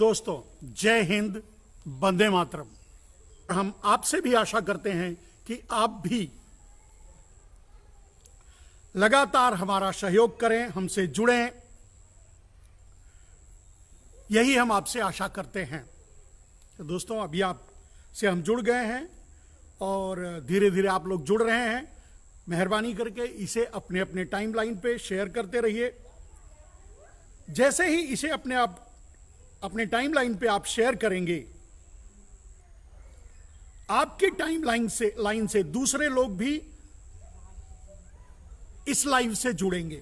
दोस्तों, जय हिंद, वंदे मातरम। हम आपसे भी आशा करते हैं कि आप भी लगातार हमारा सहयोग करें, हमसे जुड़ें। यही हम आपसे आशा करते हैं। तो दोस्तों, अभी आपसे हम जुड़ गए हैं और धीरे धीरे आप लोग जुड़ रहे हैं। मेहरबानी करके इसे अपने अपने टाइमलाइन पे शेयर करते रहिए। जैसे ही इसे अपने टाइमलाइन पे आप शेयर करेंगे, आपकी टाइमलाइन से दूसरे लोग भी इस लाइव से जुड़ेंगे।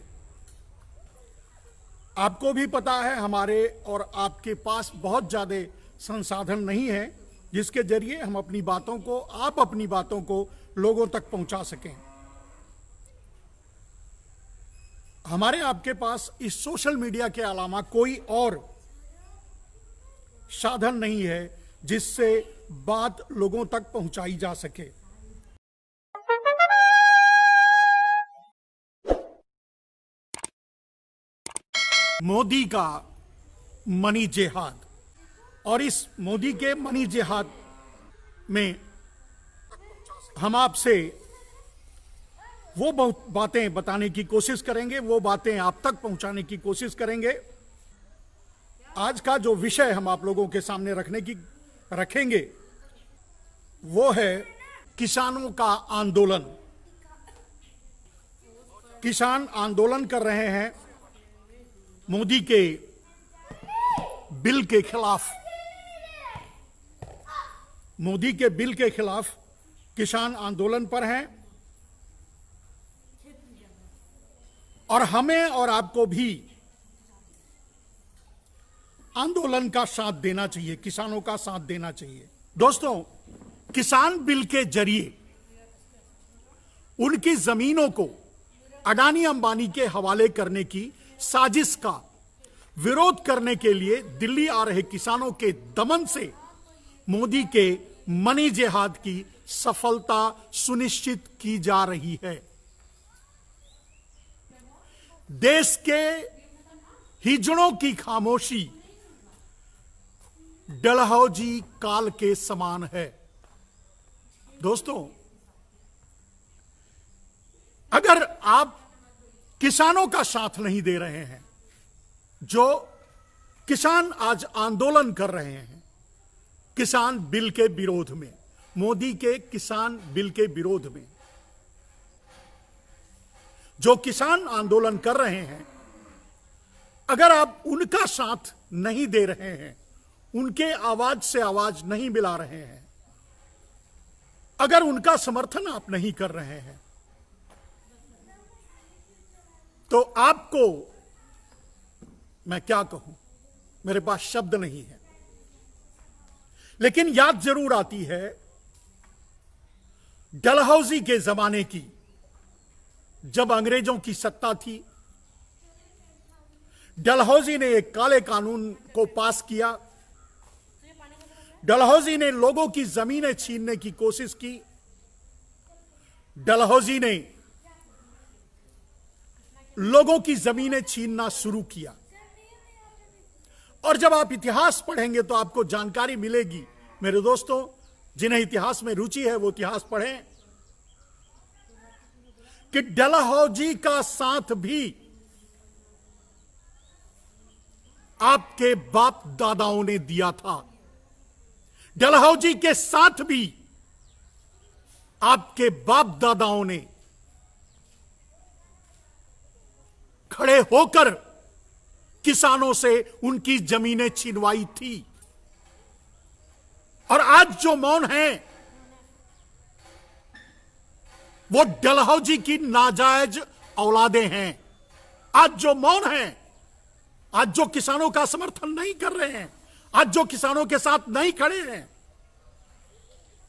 आपको भी पता है, हमारे और आपके पास बहुत ज्यादा संसाधन नहीं है जिसके जरिए हम अपनी बातों को लोगों तक पहुंचा सकें। हमारे आपके पास इस सोशल मीडिया के अलावा कोई और साधन नहीं है जिससे बात लोगों तक पहुंचाई जा सके। मोदी का मनी जिहाद, और इस मोदी के मनी जिहाद में हम आपसे वो बहुत बातें बताने की कोशिश करेंगे, वो बातें आप तक पहुंचाने की कोशिश करेंगे। आज का जो विषय हम आप लोगों के सामने रखेंगे वो है किसानों का आंदोलन। किसान आंदोलन कर रहे हैं मोदी के बिल के खिलाफ। मोदी के बिल के खिलाफ किसान आंदोलन पर हैं और हमें और आपको भी आंदोलन का साथ देना चाहिए, किसानों का साथ देना चाहिए। दोस्तों, किसान बिल के जरिए उनकी जमीनों को अडानी अंबानी के हवाले करने की साजिश का विरोध करने के लिए दिल्ली आ रहे किसानों के दमन से मोदी के मनी जिहाद की सफलता सुनिश्चित की जा रही है। देश के हिजड़ों की खामोशी डलहौजी काल के समान है। दोस्तों, अगर आप किसानों का साथ नहीं दे रहे हैं, जो किसान आज आंदोलन कर रहे हैं किसान बिल के विरोध में, मोदी के किसान बिल के विरोध में जो किसान आंदोलन कर रहे हैं, अगर आप उनका साथ नहीं दे रहे हैं, उनके आवाज से आवाज नहीं मिला रहे हैं, अगर उनका समर्थन आप नहीं कर रहे हैं, तो आपको मैं क्या कहूं, मेरे पास शब्द नहीं है। लेकिन याद जरूर आती है डलहौजी के जमाने की, जब अंग्रेजों की सत्ता थी। डलहौजी ने एक काले कानून को पास किया। डलहौजी ने लोगों की जमीनें छीनने की कोशिश की। डलहौजी ने लोगों की जमीनें छीनना शुरू किया। और जब आप इतिहास पढ़ेंगे तो आपको जानकारी मिलेगी। मेरे दोस्तों, जिन्हें इतिहास में रुचि है वो इतिहास पढ़ें कि डलहौजी का साथ भी आपके बाप दादाओं ने दिया था। डलहौजी के साथ भी आपके बाप दादाओं ने खड़े होकर किसानों से उनकी जमीनें छीनवाई थी। और आज जो मौन है वो डलहौजी की नाजायज औलादें हैं। आज जो मौन है, आज जो किसानों का समर्थन नहीं कर रहे हैं, आज जो किसानों के साथ नहीं खड़े हैं,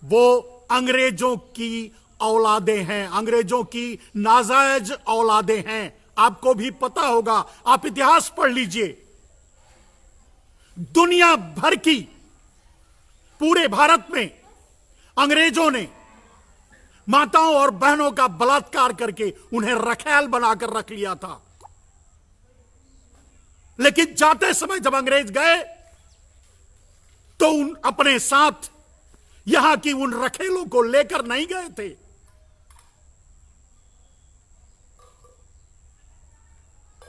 वो अंग्रेजों की औलादें हैं, अंग्रेजों की नाजायज औलादें हैं। आपको भी पता होगा, आप इतिहास पढ़ लीजिए। दुनिया भर की, पूरे भारत में अंग्रेजों ने माताओं और बहनों का बलात्कार करके उन्हें रखैल बनाकर रख लिया था। लेकिन जाते समय जब अंग्रेज गए तो उन अपने साथ यहां की उन रखेलों को लेकर नहीं गए थे।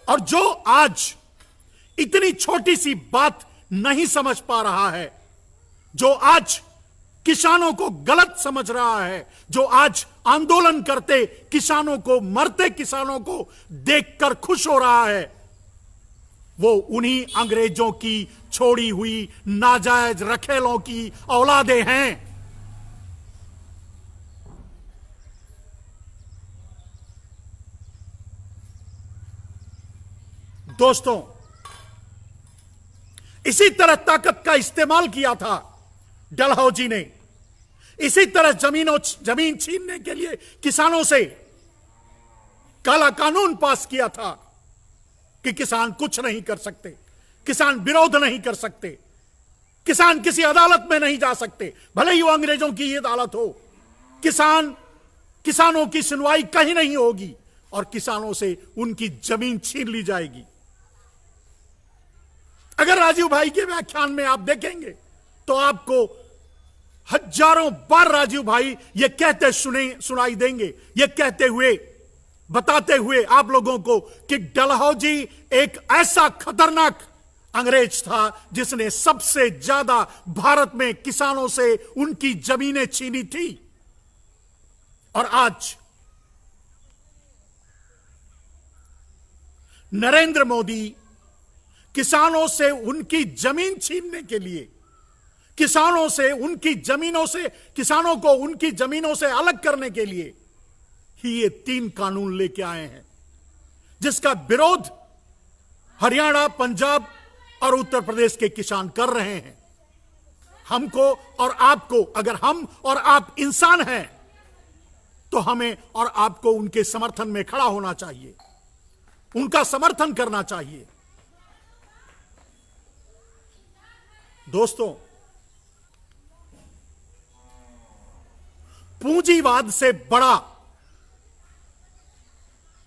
और जो आज इतनी छोटी सी बात नहीं समझ पा रहा है, जो आज किसानों को गलत समझ रहा है, जो आज आंदोलन करते किसानों को, मरते किसानों को देखकर खुश हो रहा है, वो उन्हीं अंग्रेजों की छोड़ी हुई नाजायज रखेलों की औलादे हैं। दोस्तों, इसी तरह ताकत का इस्तेमाल किया था डलहौजी ने, इसी तरह जमीन छीनने के लिए किसानों से काला कानून पास किया था कि किसान कुछ नहीं कर सकते, किसान विरोध नहीं कर सकते, किसान किसी अदालत में नहीं जा सकते, भले ही वो अंग्रेजों की अदालत हो। किसानों की सुनवाई कहीं नहीं होगी और किसानों से उनकी जमीन छीन ली जाएगी। अगर राजीव भाई के व्याख्यान में आप देखेंगे तो आपको हजारों बार राजीव भाई ये कहते सुनाई देंगे, ये कहते हुए, बताते हुए आप लोगों को कि डलहौजी एक ऐसा खतरनाक अंग्रेज था जिसने सबसे ज्यादा भारत में किसानों से उनकी जमीनें छीनी थी। और आज नरेंद्र मोदी किसानों से उनकी जमीन छीनने के लिए, किसानों को उनकी जमीनों से अलग करने के लिए ही ये 3 कानून लेके आए हैं, जिसका विरोध हरियाणा, पंजाब और उत्तर प्रदेश के किसान कर रहे हैं। हमको और आपको, अगर हम और आप इंसान हैं तो हमें और आपको उनके समर्थन में खड़ा होना चाहिए, उनका समर्थन करना चाहिए। दोस्तों, पूंजीवाद से बड़ा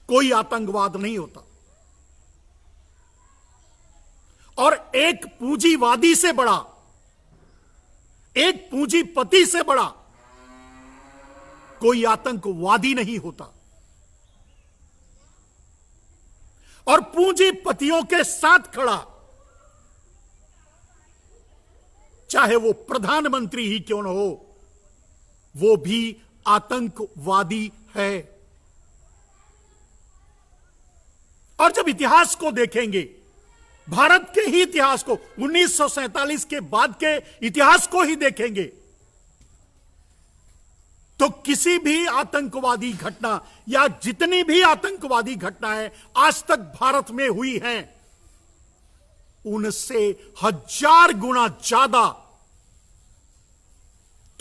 कोई आतंकवाद नहीं होता और एक पूंजीवादी से बड़ा, एक पूंजीपति से बड़ा कोई आतंकवादी नहीं होता। और पूंजीपतियों के साथ खड़ा, चाहे वो प्रधानमंत्री ही क्यों न हो, वो भी आतंकवादी है। और जब इतिहास को देखेंगे, भारत के ही इतिहास को, 1947 के बाद के इतिहास को ही देखेंगे, तो किसी भी आतंकवादी घटना या जितनी भी आतंकवादी घटनाएं आज तक भारत में हुई हैं, उनसे 1000 गुना ज्यादा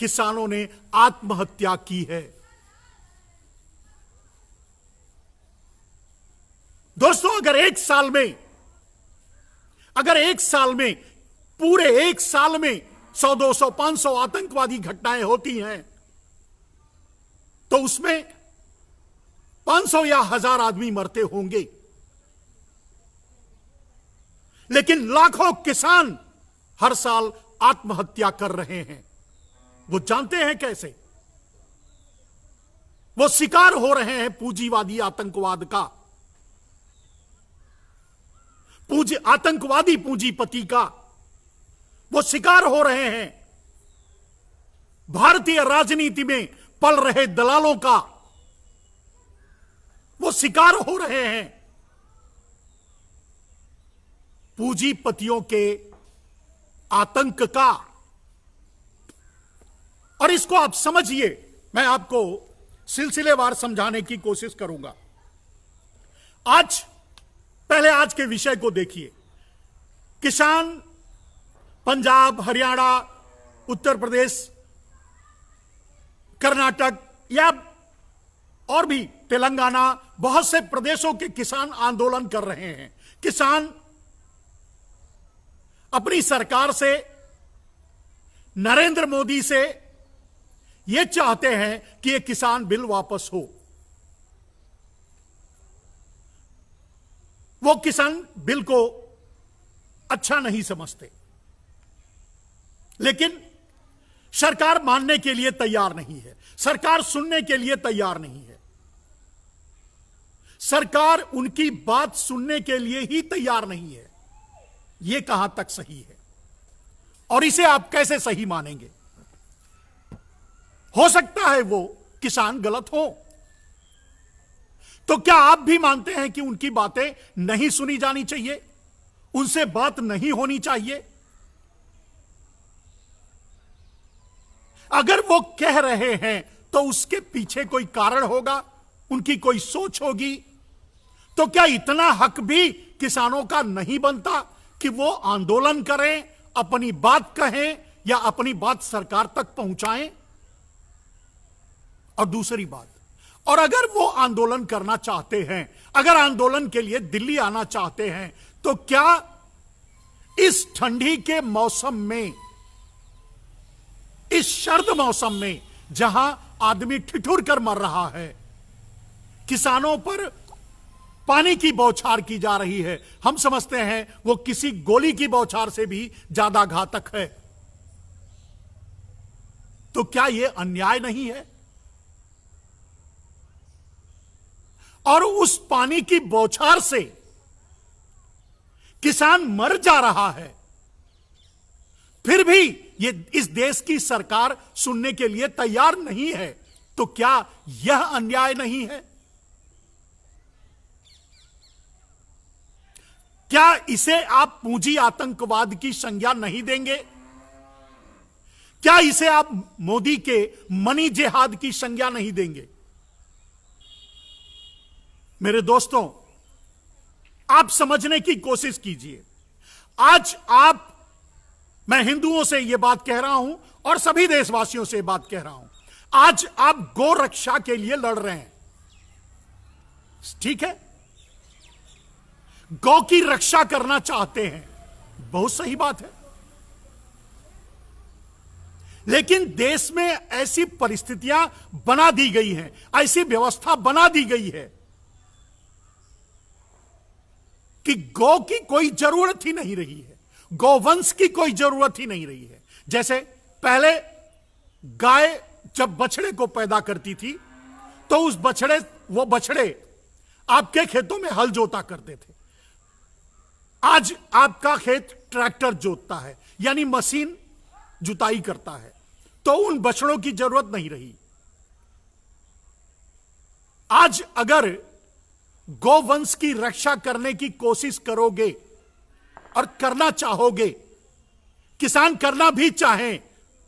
किसानों ने आत्महत्या की है। दोस्तों, अगर एक साल में पूरे एक साल में 100, 200, 500 आतंकवादी घटनाएं होती हैं, तो उसमें 500 या 1000 आदमी मरते होंगे। लेकिन लाखों किसान हर साल आत्महत्या कर रहे हैं। वो जानते हैं कैसे? वो शिकार हो रहे हैं पूंजीवादी आतंकवाद का, आतंकवादी पूंजीपति का। वो शिकार हो रहे हैं भारतीय राजनीति में पल रहे दलालों का। वो शिकार हो रहे हैं पूंजीपतियों के आतंक का। और इसको आप समझिए, मैं आपको सिलसिलेवार समझाने की कोशिश करूंगा। पहले आज के विषय को देखिए। किसान पंजाब, हरियाणा, उत्तर प्रदेश, कर्नाटक या और भी तेलंगाना, बहुत से प्रदेशों के किसान आंदोलन कर रहे हैं। किसान अपनी सरकार से, नरेंद्र मोदी से यह चाहते हैं कि यह किसान बिल वापस हो। वो किसान बिल को अच्छा नहीं समझते। लेकिन सरकार मानने के लिए तैयार नहीं है, सरकार सुनने के लिए तैयार नहीं है, सरकार उनकी बात सुनने के लिए ही तैयार नहीं है। यह कहां तक सही है और इसे आप कैसे सही मानेंगे? हो सकता है वो किसान गलत हो, तो क्या आप भी मानते हैं कि उनकी बातें नहीं सुनी जानी चाहिए, उनसे बात नहीं होनी चाहिए? अगर वो कह रहे हैं तो उसके पीछे कोई कारण होगा, उनकी कोई सोच होगी। तो क्या इतना हक भी किसानों का नहीं बनता कि वो आंदोलन करें, अपनी बात कहें या अपनी बात सरकार तक पहुंचाएं? और दूसरी बात, और अगर वो आंदोलन करना चाहते हैं, अगर आंदोलन के लिए दिल्ली आना चाहते हैं, तो क्या इस ठंडी के मौसम में, इस सर्द मौसम में जहां आदमी ठिठुर कर मर रहा है, किसानों पर पानी की बौछार की जा रही है, हम समझते हैं वो किसी गोली की बौछार से भी ज्यादा घातक है, तो क्या यह अन्याय नहीं है? और उस पानी की बौछार से किसान मर जा रहा है, फिर भी ये इस देश की सरकार सुनने के लिए तैयार नहीं है, तो क्या यह अन्याय नहीं है? क्या इसे आप पूंजी आतंकवाद की संज्ञा नहीं देंगे? क्या इसे आप मोदी के मनी जिहाद की संज्ञा नहीं देंगे? मेरे दोस्तों, आप समझने की कोशिश कीजिए। आज मैं हिंदुओं से यह बात कह रहा हूं और सभी देशवासियों से बात कह रहा हूं, आज आप गौ रक्षा के लिए लड़ रहे हैं, ठीक है, गौ की रक्षा करना चाहते हैं, बहुत सही बात है। लेकिन देश में ऐसी परिस्थितियां बना दी गई हैं, ऐसी व्यवस्था बना दी गई है कि गौ की कोई जरूरत ही नहीं रही है, गौवंश की कोई जरूरत ही नहीं रही है। जैसे पहले गाय जब बछड़े को पैदा करती थी तो वो बछड़े आपके खेतों में हल जोता करते थे। आज आपका खेत ट्रैक्टर जोतता है, यानी मशीन जुताई करता है, तो उन बछड़ों की जरूरत नहीं रही। आज अगर गौवंश की रक्षा करने की कोशिश करोगे और करना चाहोगे, किसान करना भी चाहें,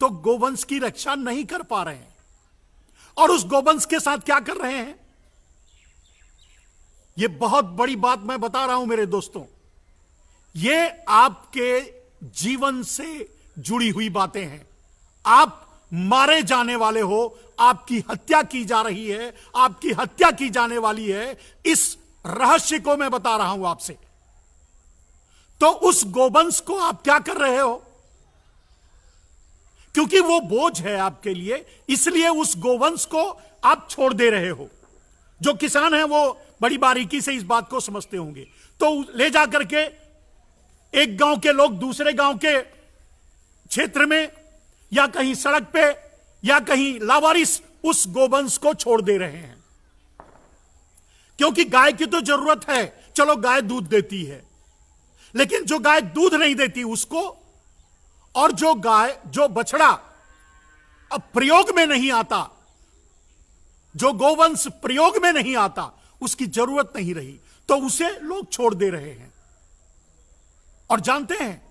तो गौवंश की रक्षा नहीं कर पा रहे हैं। और उस गौवंश के साथ क्या कर रहे हैं? यह बहुत बड़ी बात मैं बता रहा हूं मेरे दोस्तों, यह आपके जीवन से जुड़ी हुई बातें हैं। आप मारे जाने वाले हो, आपकी हत्या की जा रही है, आपकी हत्या की जाने वाली है, इस रहस्य को मैं बता रहा हूं आपसे। तो उस गोवंश को आप क्या कर रहे हो? क्योंकि वो बोझ है आपके लिए, इसलिए उस गोवंश को आप छोड़ दे रहे हो। जो किसान हैं वो बड़ी बारीकी से इस बात को समझते होंगे। तो ले जाकर के एक गांव के लोग दूसरे गांव के क्षेत्र में या कहीं सड़क पे या कहीं लावारिस उस गोवंश को छोड़ दे रहे हैं, क्योंकि गाय की तो जरूरत है, चलो गाय दूध देती है, लेकिन जो गाय दूध नहीं देती उसको, और जो बछड़ा अब प्रयोग में नहीं आता, जो गोवंश प्रयोग में नहीं आता, उसकी जरूरत नहीं रही, तो उसे लोग छोड़ दे रहे हैं। और जानते हैं,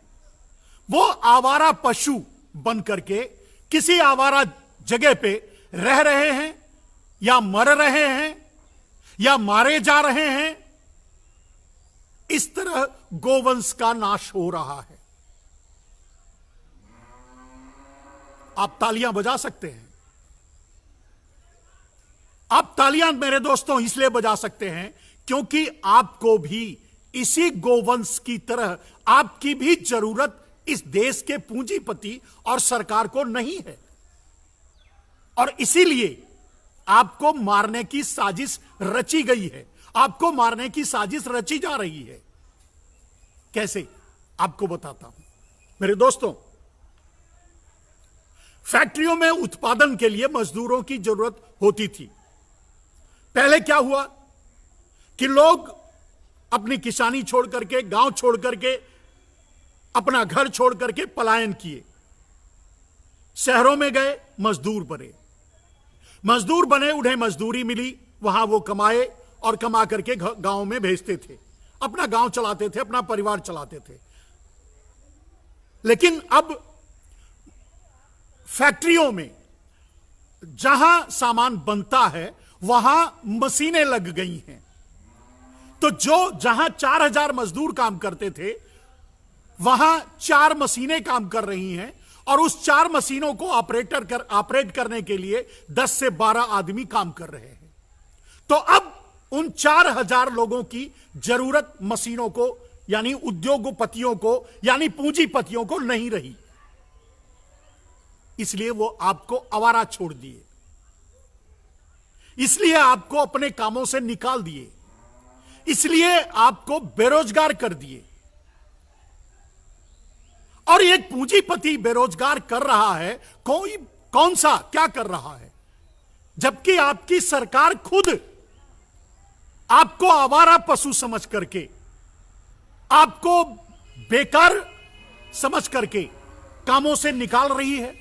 वो आवारा पशु बन करके किसी आवारा जगह पे रह रहे हैं या मर रहे हैं या मारे जा रहे हैं। इस तरह गोवंश का नाश हो रहा है। आप तालियां बजा सकते हैं, आप तालियां मेरे दोस्तों इसलिए बजा सकते हैं क्योंकि आपको भी इसी गोवंश की तरह आपकी भी जरूरत इस देश के पूंजीपति और सरकार को नहीं है, और इसीलिए आपको मारने की साजिश रची गई है, आपको मारने की साजिश रची जा रही है। कैसे? आपको बताता हूं मेरे दोस्तों। फैक्ट्रियों में उत्पादन के लिए मजदूरों की जरूरत होती थी। पहले क्या हुआ कि लोग अपनी किसानी छोड़ करके, गांव छोड़ करके, अपना घर छोड़ करके पलायन किए, शहरों में गए, मजदूर बने, उन्हें मजदूरी मिली, वहां वो कमाए और कमा करके गांव में भेजते थे, अपना गांव चलाते थे, अपना परिवार चलाते थे। लेकिन अब फैक्ट्रियों में जहां सामान बनता है वहां मशीनें लग गई हैं। तो जहां 4000 मजदूर काम करते थे वहां 4 मशीनें काम कर रही हैं, और उस 4 मशीनों को ऑपरेट करने के लिए 10 से 12 आदमी काम कर रहे हैं। तो अब उन 4000 लोगों की जरूरत मशीनों को, यानी उद्योगपतियों को, यानी पूंजीपतियों को नहीं रही। इसलिए वो आपको आवारा छोड़ दिए, इसलिए आपको अपने कामों से निकाल दिए, इसलिए आपको बेरोजगार कर दिए। और एक पूंजीपति बेरोजगार कर रहा है, कौन सा क्या कर रहा है? जबकि आपकी सरकार खुद आपको आवारा पशु समझ करके, आपको बेकार समझ करके कामों से निकाल रही है।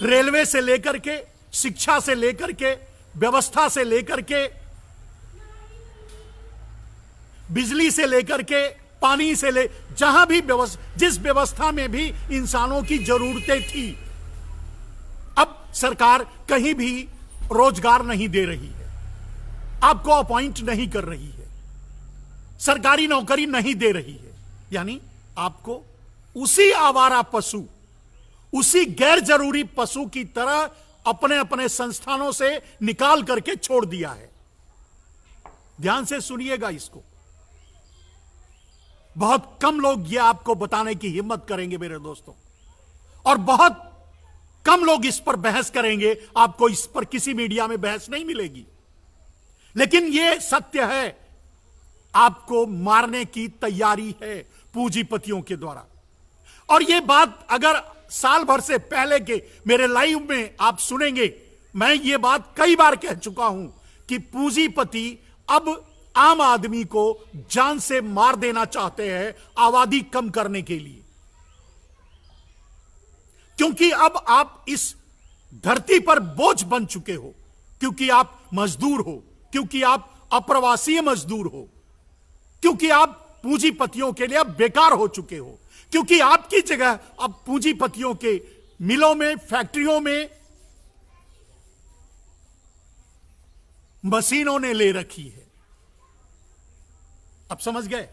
रेलवे से लेकर के, शिक्षा से लेकर के, व्यवस्था से लेकर के, बिजली से लेकर के, पानी से जहां भी जिस व्यवस्था में भी इंसानों की जरूरतें थी, अब सरकार कहीं भी रोजगार नहीं दे रही है, आपको अपॉइंट नहीं कर रही है, सरकारी नौकरी नहीं दे रही है। यानी आपको उसी आवारा पशु, उसी गैर जरूरी पशु की तरह अपने अपने संस्थानों से निकाल करके छोड़ दिया है। ध्यान से सुनिएगा इसको। बहुत कम लोग यह आपको बताने की हिम्मत करेंगे मेरे दोस्तों, और बहुत कम लोग इस पर बहस करेंगे। आपको इस पर किसी मीडिया में बहस नहीं मिलेगी, लेकिन यह सत्य है। आपको मारने की तैयारी है पूंजीपतियों के द्वारा। और यह बात अगर साल भर से पहले के मेरे लाइव में आप सुनेंगे, मैं ये बात कई बार कह चुका हूं कि पूंजीपति अब आम आदमी को जान से मार देना चाहते हैं आबादी कम करने के लिए। क्योंकि अब आप इस धरती पर बोझ बन चुके हो, क्योंकि आप मजदूर हो, क्योंकि आप अप्रवासी मजदूर हो, क्योंकि आप पूंजीपतियों के लिए अब बेकार हो चुके हो, क्योंकि आपकी जगह अब पूंजीपतियों के मिलों में, फैक्ट्रियों में मशीनों ने ले रखी है। अब समझ गए?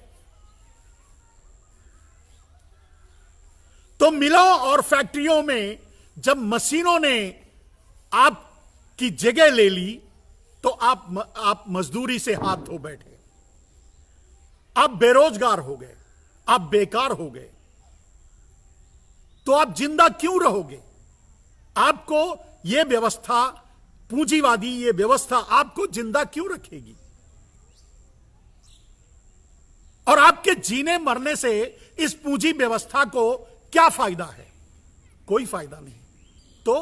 तो मिलों और फैक्ट्रियों में जब मशीनों ने आपकी जगह ले ली तो आप मजदूरी से हाथ धो बैठे, आप बेरोजगार हो गए, आप बेकार हो गए। तो आप जिंदा क्यों रहोगे? आपको यह व्यवस्था, पूंजीवादी यह व्यवस्था आपको जिंदा क्यों रखेगी? और आपके जीने मरने से इस पूंजी व्यवस्था को क्या फायदा है? कोई फायदा नहीं। तो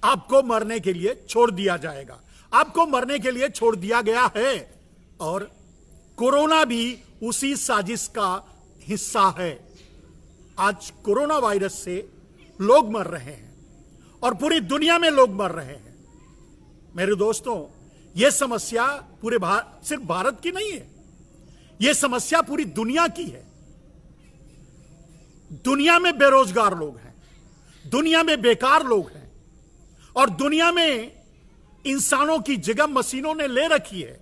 आपको मरने के लिए छोड़ दिया जाएगा, आपको मरने के लिए छोड़ दिया गया है। और कोरोना भी उसी साजिश का हिस्सा है। आज कोरोना वायरस से लोग मर रहे हैं और पूरी दुनिया में लोग मर रहे हैं। मेरे दोस्तों, यह समस्या सिर्फ भारत की नहीं है, यह समस्या पूरी दुनिया की है। दुनिया में बेरोजगार लोग हैं, दुनिया में बेकार लोग हैं, और दुनिया में इंसानों की जगह मशीनों ने ले रखी है।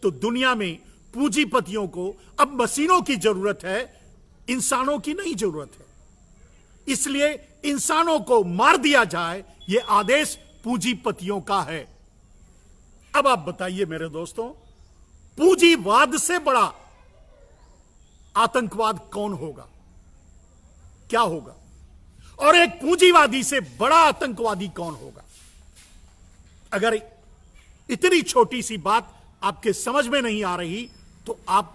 तो दुनिया में पूंजीपतियों को अब मशीनों की जरूरत है, इंसानों की नहीं जरूरत है। इसलिए इंसानों को मार दिया जाए, यह आदेश पूंजीपतियों का है। अब आप बताइए मेरे दोस्तों, पूंजीवाद से बड़ा आतंकवाद कौन होगा? क्या होगा? और एक पूंजीवादी से बड़ा आतंकवादी कौन होगा? अगर इतनी छोटी सी बात आपके समझ में नहीं आ रही तो आप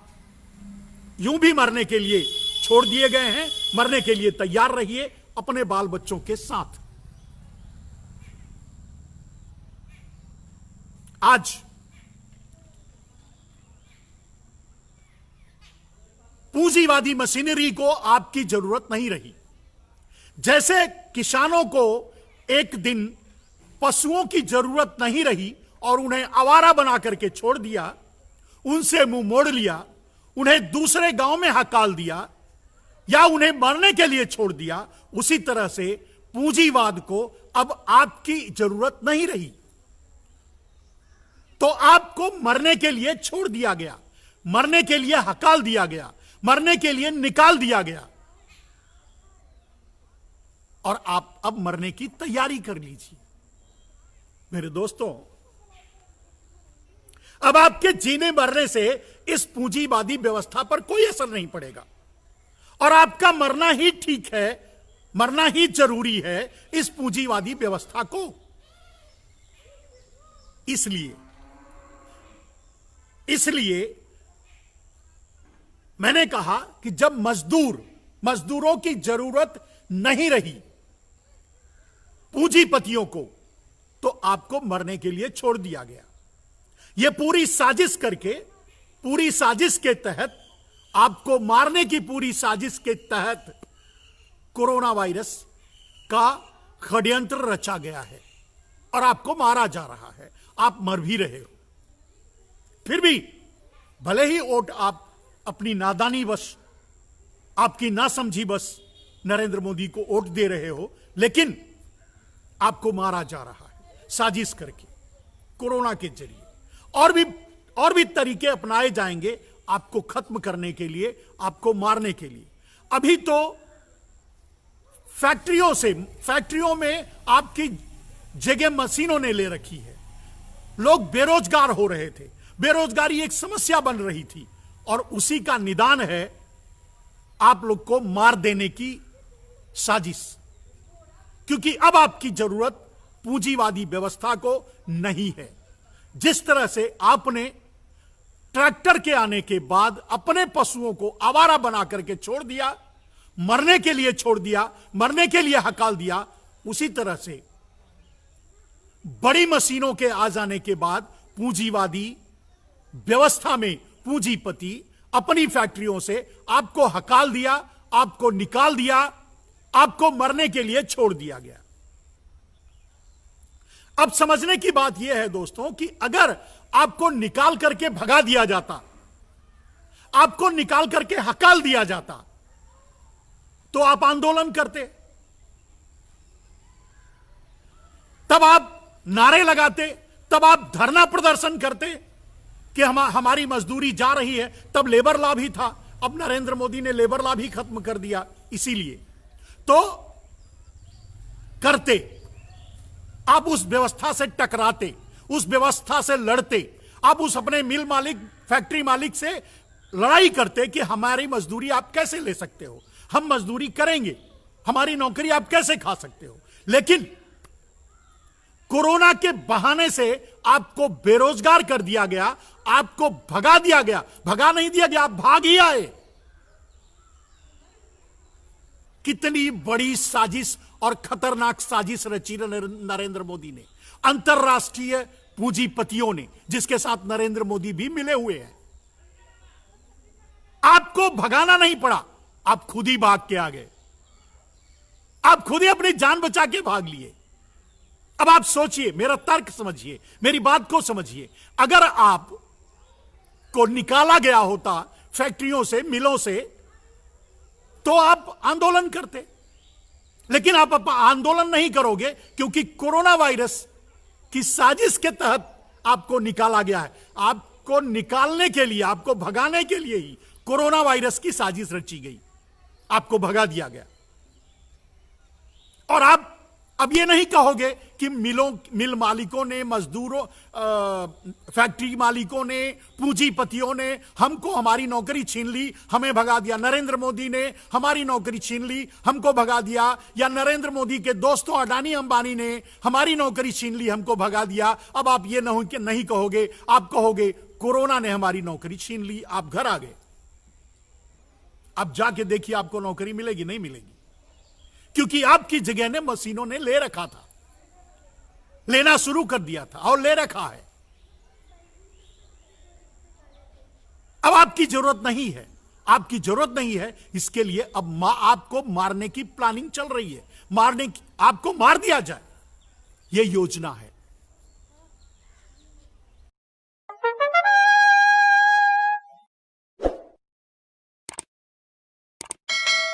यूं भी मरने के लिए छोड़ छोड़ दिए गए हैं, मरने के लिए तैयार रहिए अपने बाल बच्चों के साथ। आज पूंजीवादी मशीनरी को आपकी जरूरत नहीं रही। जैसे किसानों को एक दिन पशुओं की जरूरत नहीं रही और उन्हें आवारा बना करके छोड़ दिया, उनसे मुंह मोड़ लिया, उन्हें दूसरे गांव में हकाल दिया या उन्हें मरने के लिए छोड़ दिया, उसी तरह से पूंजीवाद को अब आपकी जरूरत नहीं रही। तो आपको मरने के लिए छोड़ दिया गया, मरने के लिए हकाल दिया गया, मरने के लिए निकाल दिया गया और आप अब मरने की तैयारी कर लीजिए। मेरे दोस्तों, अब आपके जीने मरने से इस पूंजीवादी व्यवस्था पर कोई असर नहीं पड़ेगा और आपका मरना ही ठीक है, मरना ही जरूरी है इस पूंजीवादी व्यवस्था को। इसलिए मैंने कहा कि जब मजदूरों की जरूरत नहीं रही पूंजीपतियों को, तो आपको मरने के लिए छोड़ दिया गया। यह पूरी साजिश करके, पूरी साजिश के तहत, आपको मारने की पूरी साजिश के तहत कोरोना वायरस का षड्यंत्र रचा गया है और आपको मारा जा रहा है। आप मर भी रहे हो। फिर भी भले ही वोट आप अपनी नादानी वश, आपकी नासमझी बस नरेंद्र मोदी को वोट दे रहे हो, लेकिन आपको मारा जा रहा है साजिश करके कोरोना के जरिए। और भी तरीके अपनाए जाएंगे आपको खत्म करने के लिए, आपको मारने के लिए। अभी तो फैक्ट्रियों में आपकी जगह मशीनों ने ले रखी है। लोग बेरोजगार हो रहे थे, बेरोजगारी एक समस्या बन रही थी और उसी का निदान है आप लोग को मार देने की साजिश, क्योंकि अब आपकी जरूरत पूंजीवादी व्यवस्था को नहीं है। जिस तरह से आपने ट्रैक्टर के आने के बाद अपने पशुओं को आवारा बना करके छोड़ दिया, मरने के लिए छोड़ दिया, मरने के लिए हकाल दिया, उसी तरह से बड़ी मशीनों के आ जाने के बाद पूंजीवादी व्यवस्था में पूंजीपति अपनी फैक्ट्रियों से आपको हकाल दिया, आपको निकाल दिया, आपको मरने के लिए छोड़ दिया गया। अब समझने की बात यह है दोस्तों कि अगर आपको निकाल करके भगा दिया जाता, आपको निकाल करके हकाल दिया जाता, तो आप आंदोलन करते, तब आप नारे लगाते, तब आप धरना प्रदर्शन करते कि हमारी मजदूरी जा रही है। तब लेबर लॉ भी था, अब नरेंद्र मोदी ने लेबर लॉ भी खत्म कर दिया। इसीलिए तो करते, आप उस व्यवस्था से टकराते, उस व्यवस्था से लड़ते, आप उस अपने मिल मालिक, फैक्ट्री मालिक से लड़ाई करते कि हमारी मजदूरी आप कैसे ले सकते हो, हम मजदूरी करेंगे, हमारी नौकरी आप कैसे खा सकते हो। लेकिन कोरोना के बहाने से आपको बेरोजगार कर दिया गया, आपको भगा दिया गया। भगा नहीं दिया गया, आप भाग ही आए। कितनी बड़ी साजिश और खतरनाक साजिश रची नरेंद्र मोदी ने, अंतरराष्ट्रीय पूंजीपतियों ने, जिसके साथ नरेंद्र मोदी भी मिले हुए हैं। आपको भगाना नहीं पड़ा, आप खुद ही भाग के आ गए, आप खुद ही अपनी जान बचा के भाग लिए। अब आप सोचिए, मेरा तर्क समझिए, मेरी बात को समझिए। अगर आप को निकाला गया होता फैक्ट्रियों से, मिलों से, तो आप आंदोलन करते, लेकिन आप आंदोलन नहीं करोगे क्योंकि कोरोना वायरस की साजिश के तहत आपको निकाला गया है। आपको निकालने के लिए, आपको भगाने के लिए ही कोरोना वायरस की साजिश रची गई, आपको भगा दिया गया। और आप अब ये नहीं कहोगे कि मिल मालिकों ने, मजदूरों, फैक्ट्री मालिकों ने, पूंजीपतियों ने हमको हमारी नौकरी छीन ली, हमें भगा दिया, नरेंद्र मोदी ने हमारी नौकरी छीन ली, हमको भगा दिया, या नरेंद्र मोदी के दोस्तों अडानी अंबानी ने हमारी नौकरी छीन ली, हमको भगा दिया। अब आप ये नहीं कहोगे, आप कहोगे कोरोना ने हमारी नौकरी छीन ली, आप घर आ गए। अब जाके देखिए आपको नौकरी मिलेगी, नहीं मिलेगी, क्योंकि आपकी जगह ने मशीनों ने ले रखा था, लेना शुरू कर दिया था और ले रखा है। अब आपकी जरूरत नहीं है, आपकी जरूरत नहीं है, इसके लिए अब आपको मारने की प्लानिंग चल रही है, आपको मार दिया जाए, यह योजना है।